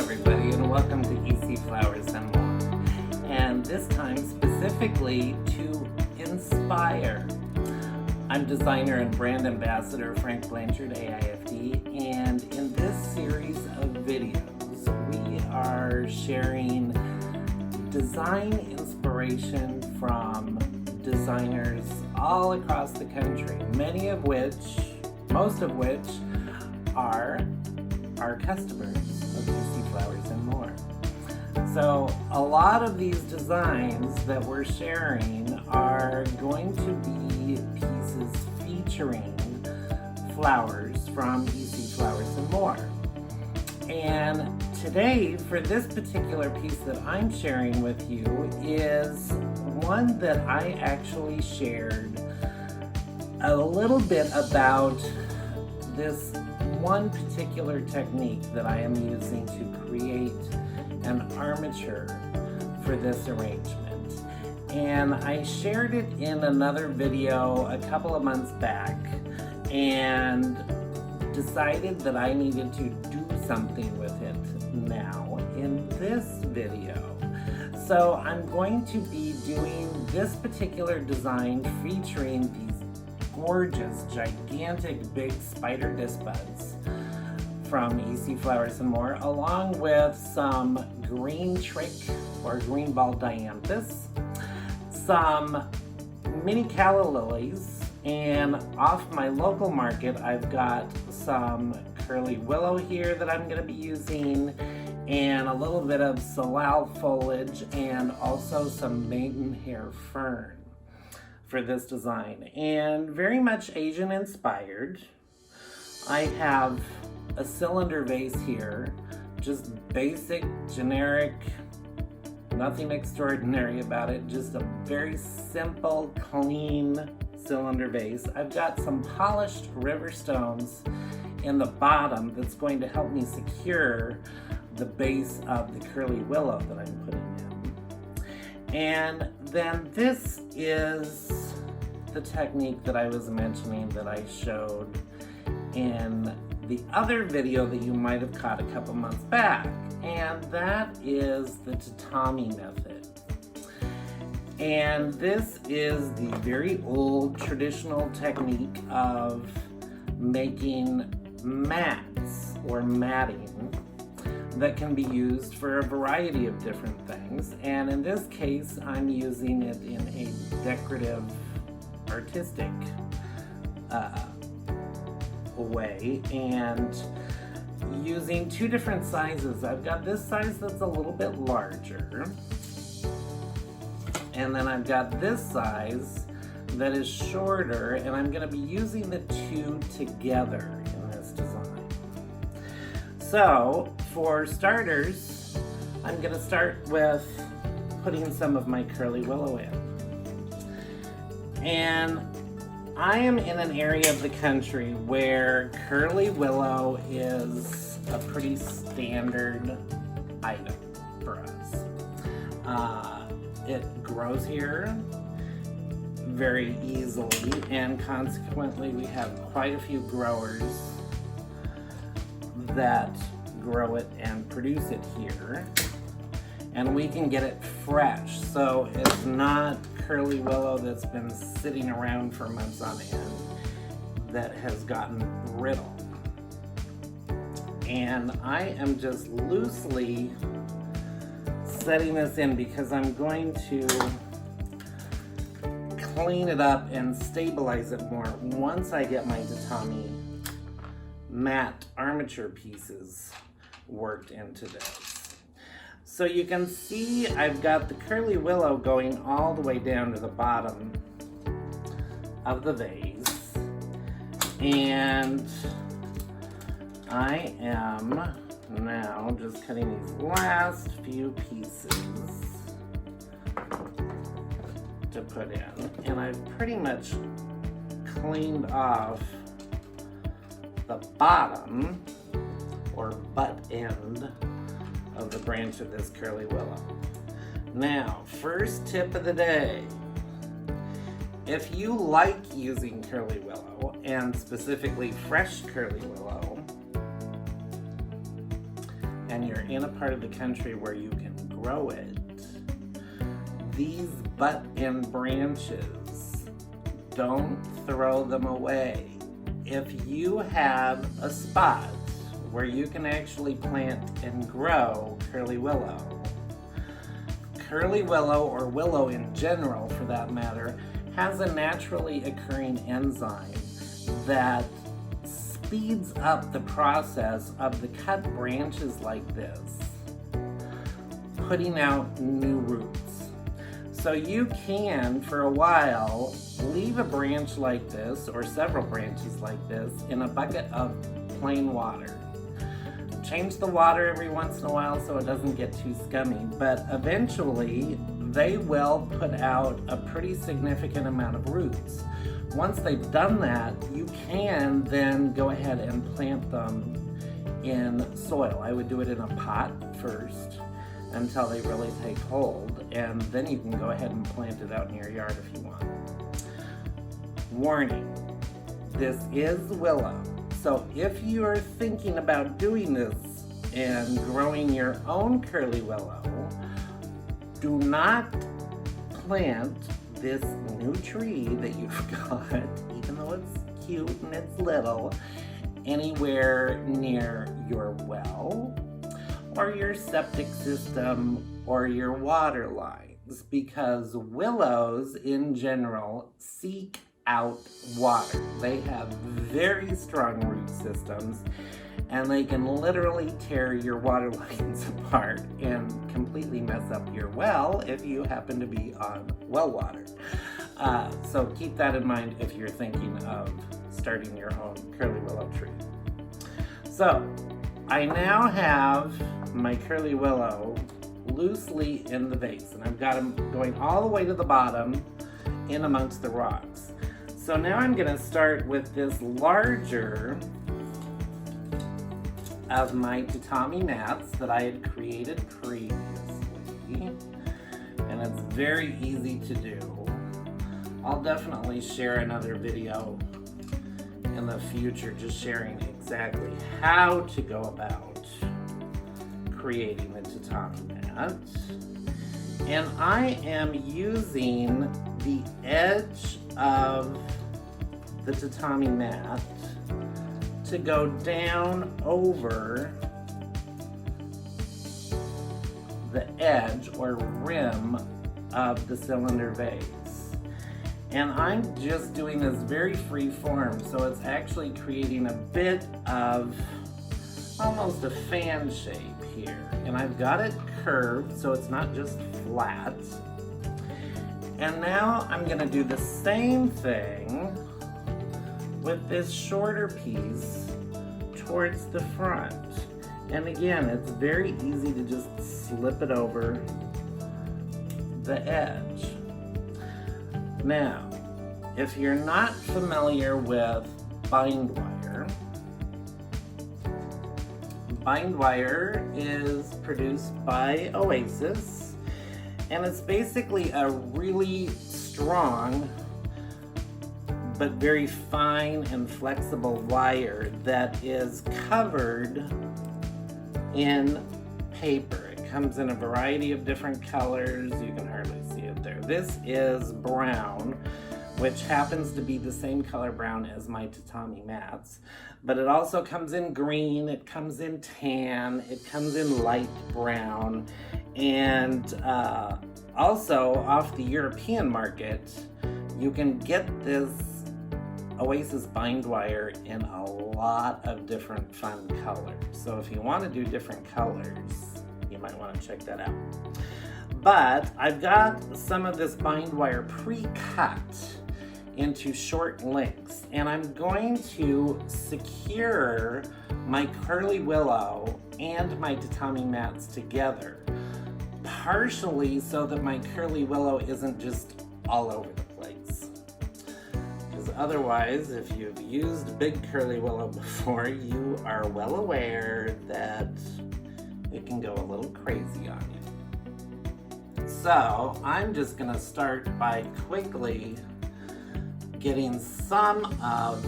everybody, and welcome to EC Flowers and More. And this time specifically to inspire. I'm designer and brand ambassador Frank Blanchard AIFD, and in this series of videos we are sharing design inspiration from designers all across the country, most of which are our customers of EC Flowers and More. So a lot of these designs that we're sharing are going to be pieces featuring flowers from EC Flowers and More. And today, for this particular piece that I'm sharing with you, is one that I actually shared a little bit about this one particular technique that I am using to create an armature for this arrangement. And I shared it in another video a couple of months back and decided that I needed to do something with it now in this video. So I'm going to be doing this particular design featuring these gorgeous, gigantic, big spider disc buds from EC Flowers and More, along with some green trick or green ball dianthus, some mini calla lilies, and off my local market I've got some curly willow here that I'm going to be using, and a little bit of salal foliage, and also some maidenhair fern for this design, and very much Asian inspired. I have a cylinder vase here, just basic, generic, nothing extraordinary about it, just a very simple, clean cylinder vase. I've got some polished river stones in the bottom that's going to help me secure the base of the curly willow that I'm putting in. And then this is the technique that I was mentioning that I showed in the other video that you might have caught a couple months back, and that is the tatami method. And this is the very old traditional technique of making mats or matting that can be used for a variety of different things. And in this case, I'm using it in a decorative, artistic way, and using two different sizes. I've got this size that's a little bit larger, and then I've got this size that is shorter, and I'm going to be using the two together in this design. So for starters, I'm going to start with putting some of my curly willow in. And I am in an area of the country where curly willow is a pretty standard item for us. It grows here very easily, and consequently we have quite a few growers that grow it and produce it here, and we can get it fresh, so it's not curly willow that's been sitting around for months on end that has gotten brittle. And I am just loosely setting this in because I'm going to clean it up and stabilize it more once I get my tatami matte armature pieces worked into this. So you can see I've got the curly willow going all the way down to the bottom of the vase, and I am now just cutting these last few pieces to put in, and I've pretty much cleaned off the bottom or butt end of the branch of this curly willow. Now, first tip of the day. If you like using curly willow, and specifically fresh curly willow, and you're in a part of the country where you can grow it, these butt-end branches, don't throw them away. If you have a spot where you can actually plant and grow curly willow or willow in general for that matter, has a naturally occurring enzyme that speeds up the process of the cut branches like this, putting out new roots. So you can, for a while, leave a branch like this, or several branches like this, in a bucket of plain water. Change the water every once in a while so it doesn't get too scummy, but eventually they will put out a pretty significant amount of roots. Once they've done that, you can then go ahead and plant them in soil. I would do it in a pot first until they really take hold, and then you can go ahead and plant it out in your yard if you want. Warning, this is willow. So if you're thinking about doing this and growing your own curly willow, do not plant this new tree that you've got, even though it's cute and it's little, anywhere near your well or your septic system or your water lines, because willows in general seek out water. They have very strong root systems, and they can literally tear your water lines apart and completely mess up your well if you happen to be on well water. So keep that in mind if you're thinking of starting your own curly willow tree. So I now have my curly willow loosely in the vase, and I've got them going all the way to the bottom in amongst the rocks. So now I'm going to start with this larger of my tatami mats that I had created previously, and it's very easy to do. I'll definitely share another video in the future just sharing exactly how to go about creating the tatami mat. And I am using the edge of the tatami mat to go down over the edge or rim of the cylinder vase. And I'm just doing this very free form, so it's actually creating a bit of almost a fan shape here. And I've got it curved so it's not just flat. And now I'm going to do the same thing with this shorter piece towards the front. And again, it's very easy to just slip it over the edge. Now, if you're not familiar with bind wire is produced by Oasis, and it's basically a really strong but very fine and flexible wire that is covered in paper. It comes in a variety of different colors. You can hardly see it there. This is brown, which happens to be the same color brown as my tatami mats, but it also comes in green, it comes in tan, it comes in light brown, and also off the European market, you can get this Oasis bind wire in a lot of different fun colors. So if you want to do different colors, you might want to check that out. But I've got some of this bind wire pre-cut into short lengths, and I'm going to secure my curly willow and my tatami mats together, partially so that my curly willow isn't just all over the place. Because otherwise, if you've used big curly willow before, you are well aware that it can go a little crazy on you. So I'm just going to start by quickly getting some of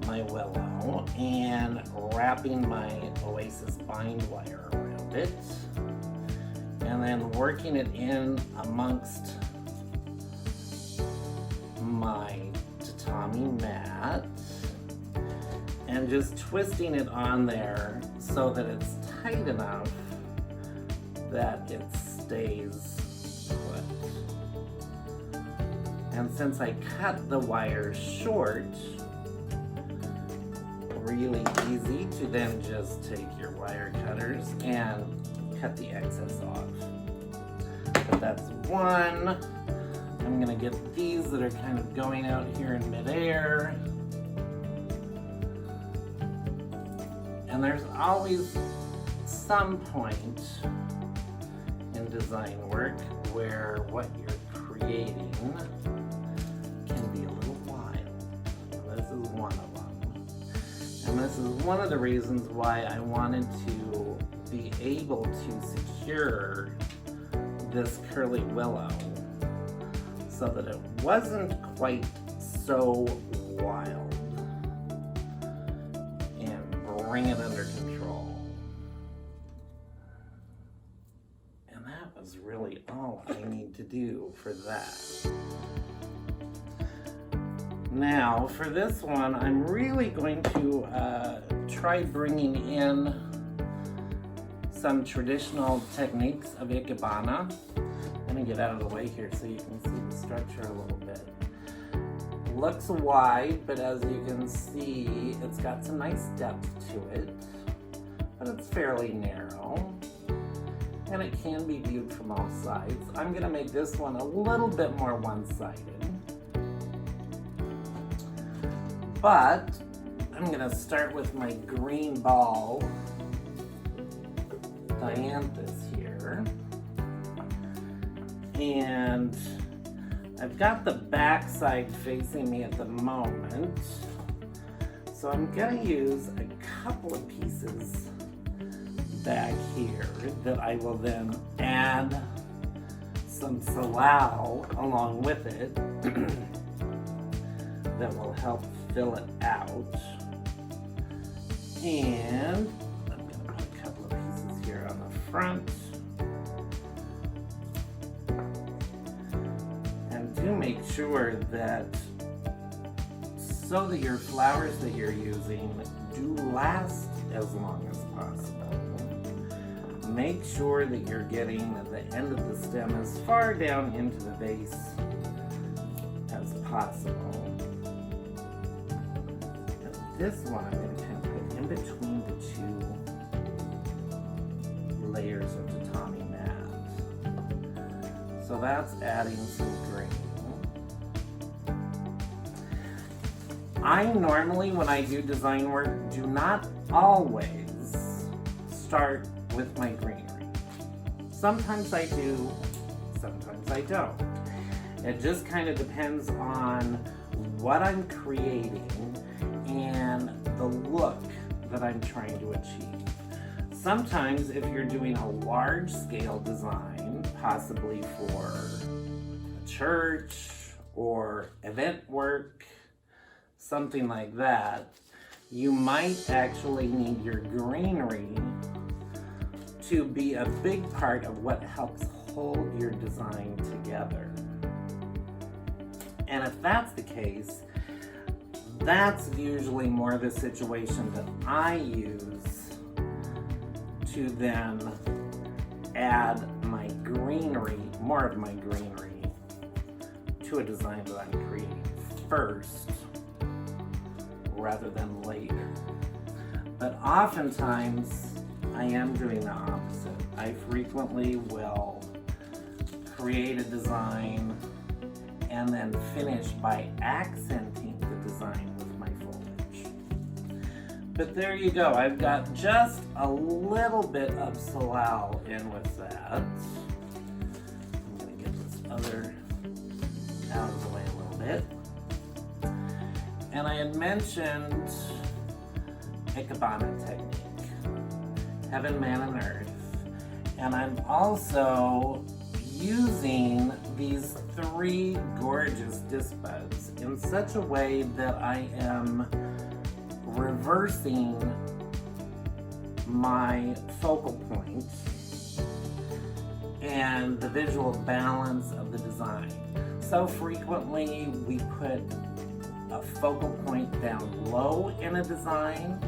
my willow and wrapping my Oasis bind wire around it, and then working it in amongst my tatami mat and just twisting it on there so that it's tight enough that it stays put. And since I cut the wire short, really easy to then just take your wire cutters and cut the excess off. But that's one. I'm gonna get these that are kind of going out here in midair. And there's always some point in design work where what you're creating can be a little wild. This is one of them. And this is one of the reasons why I wanted to be able to secure this curly willow so that it wasn't quite so wild, and bring it under control. And that was really all I need to do for that. Now for this one, I'm really going to try bringing in some traditional techniques of Ikebana. I'm gonna get out of the way here so you can see the structure a little bit. It looks wide, but as you can see, it's got some nice depth to it, but it's fairly narrow, and it can be viewed from all sides. I'm gonna make this one a little bit more one-sided, but I'm gonna start with my green ball dianthus here. And I've got the back side facing me at the moment, so I'm gonna use a couple of pieces back here that I will then add some salal along with it that will help fill it out. And I'm gonna put a couple of pieces here on the front. Do make sure that so that your flowers that you're using do last as long as possible. Make sure that you're getting the end of the stem as far down into the base as possible. And this one I'm going to kind of put in between the two layers of tatami mat. So that's adding some green. I normally, when I do design work, do not always start with my greenery. Sometimes I do, sometimes I don't. It just kind of depends on what I'm creating and the look that I'm trying to achieve. Sometimes if you're doing a large scale design, possibly for a church or event work, something like that, you might actually need your greenery to be a big part of what helps hold your design together. And if that's the case, that's usually more the situation that I use to then add my greenery, more of my greenery, to a design that I'm creating first rather than later. But oftentimes I am doing the opposite. I frequently will create a design and then finish by accenting the design with my foliage. But there you go, I've got just a little bit of salal in with that. I'm gonna get this other out of the way a little bit. And I had mentioned Ikebana technique, heaven, man, and earth. And I'm also using these 3 gorgeous disc buds in such a way that I am reversing my focal point and the visual balance of the design. So frequently we put a focal point down low in a design,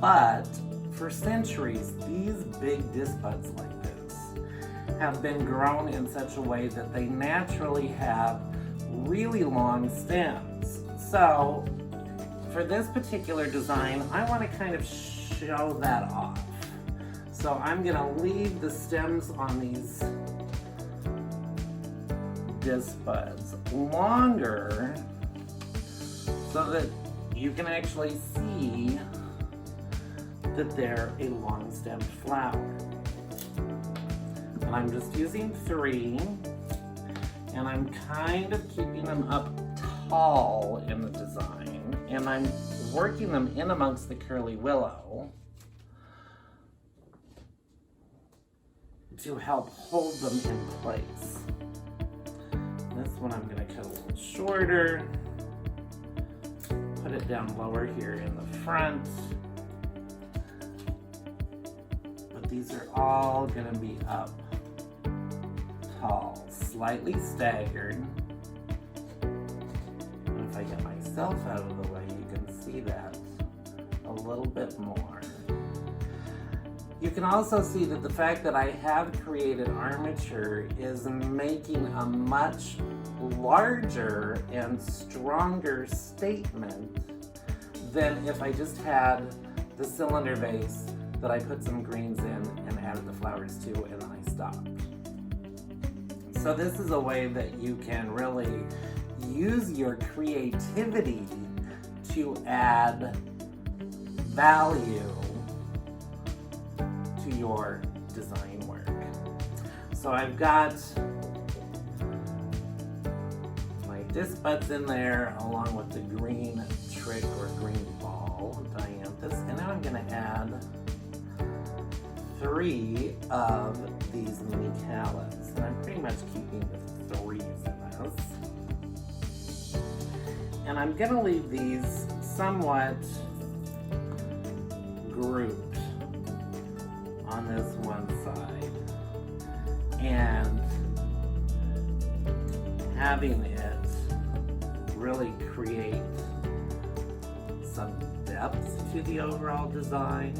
but for centuries these big disc buds like this have been grown in such a way that they naturally have really long stems. So for this particular design, I want to kind of show that off. So I'm going to leave the stems on these disc buds longer so that you can actually see that they're a long stemmed flower. And I'm just using 3, and I'm kind of keeping them up tall in the design, and I'm working them in amongst the curly willow to help hold them in place. This one I'm going to cut a little shorter, put it down lower here in the front, but these are all going to be up tall, slightly staggered. And if I get myself out of the way, you can see that a little bit more. You can also see that the fact that I have created armature is making a much larger and stronger statement than if I just had the cylinder base that I put some greens in and added the flowers to, and then I stopped. So this is a way that you can really use your creativity to add value to your design work. So I've got my disc buds in there along with the green trick or green ball dianthus, and now I'm going to add 3 of these mini callas, and I'm pretty much keeping the 3s in this. And I'm going to leave these somewhat grouped on this one side, and having it really create some depth to the overall design,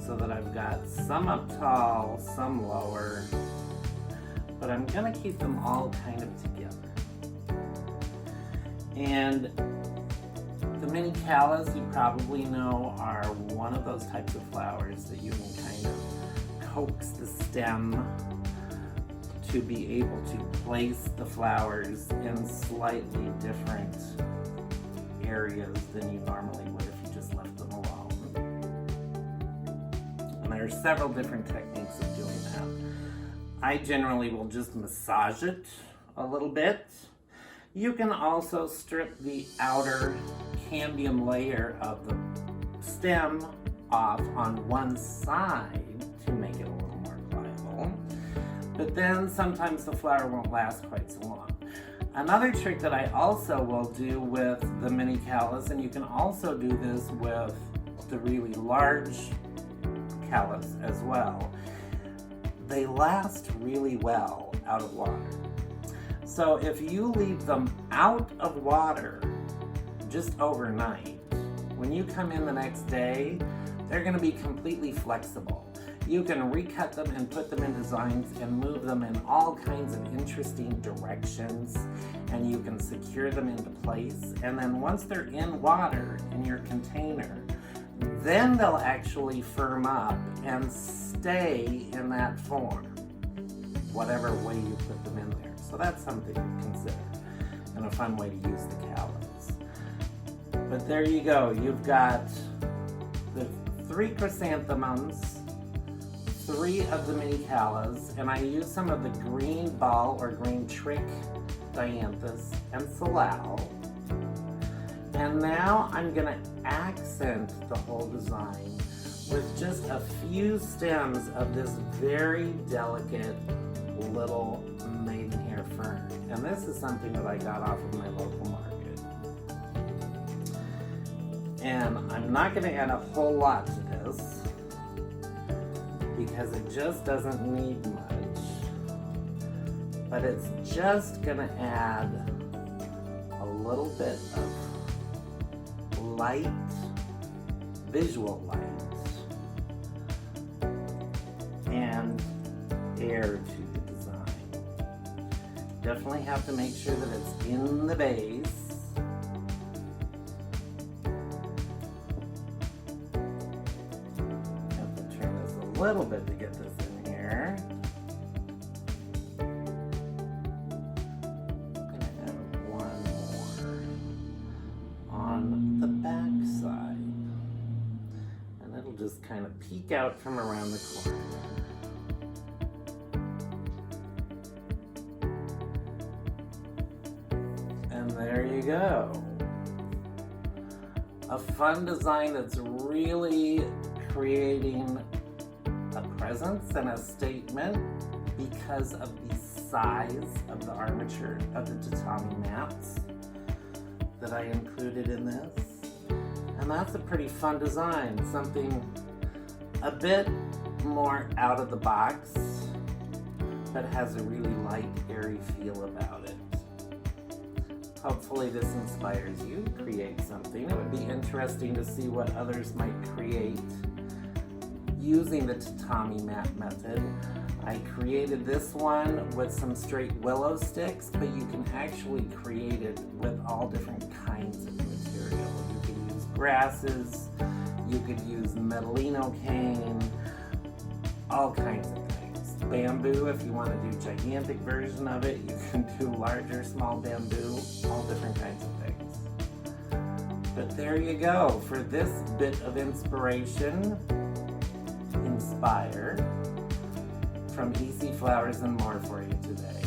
so that I've got some up tall, some lower, but I'm going to keep them all kind of together. And the mini callas, you probably know, are one of those types of flowers that you can kind of coax the stem to be able to place the flowers in slightly different areas than you normally would if you just left them alone. And there are several different techniques of doing that. I generally will just massage it a little bit. You can also strip the outer cambium layer of the stem off on one side to make it a little more pliable. But then sometimes the flower won't last quite so long. Another trick that I also will do with the mini callas, and you can also do this with the really large callas as well, they last really well out of water. So if you leave them out of water just overnight, when you come in the next day, they're going to be completely flexible. You can recut them and put them in designs and move them in all kinds of interesting directions, and you can secure them into place. And then once they're in water in your container, then they'll actually firm up and stay in that form, whatever way you put them in there. So that's something to consider and a fun way to use the callas. But there you go. You've got the 3 chrysanthemums, 3 of the mini callas, and I use some of the green ball or green trick dianthus and salal. And now I'm going to accent the whole design with just a few stems of this very delicate little maidenhair fern. And this is something that I got off of my local market. And I'm not going to add a whole lot to this because it just doesn't need much. But it's just going to add a little bit of light, visual light, and air to the design. Definitely have to make sure that it's in the base. Have to turn this a little bit to get this in here. Just kind of peek out from around the corner. And there you go. A fun design that's really creating a presence and a statement because of the size of the armature of the tatami mats that I included in this. And that's a pretty fun design, something a bit more out of the box, but has a really light, airy feel about it. Hopefully this inspires you to create something. It would be interesting to see what others might create using the tatami mat method. I created this one with some straight willow sticks, but you can actually create it with all different kinds of material. You can use grasses, you could use metalino cane, all kinds of things. Bamboo, if you want to do gigantic version of it, you can do larger, small bamboo, all different kinds of things. But there you go for this bit of inspiration, inspire, from Easy Flowers and More for you today.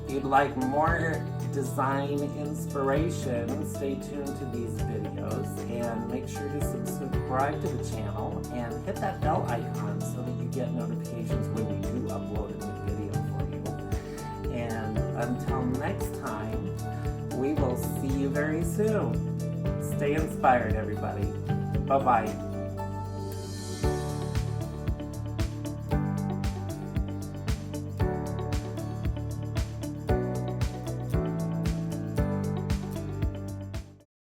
If you'd like more design inspiration, stay tuned to these videos and make sure to subscribe to the channel and hit that bell icon so that you get notifications when we do upload a new video for you. And until next time, we will see you very soon. Stay inspired, everybody. Bye-bye.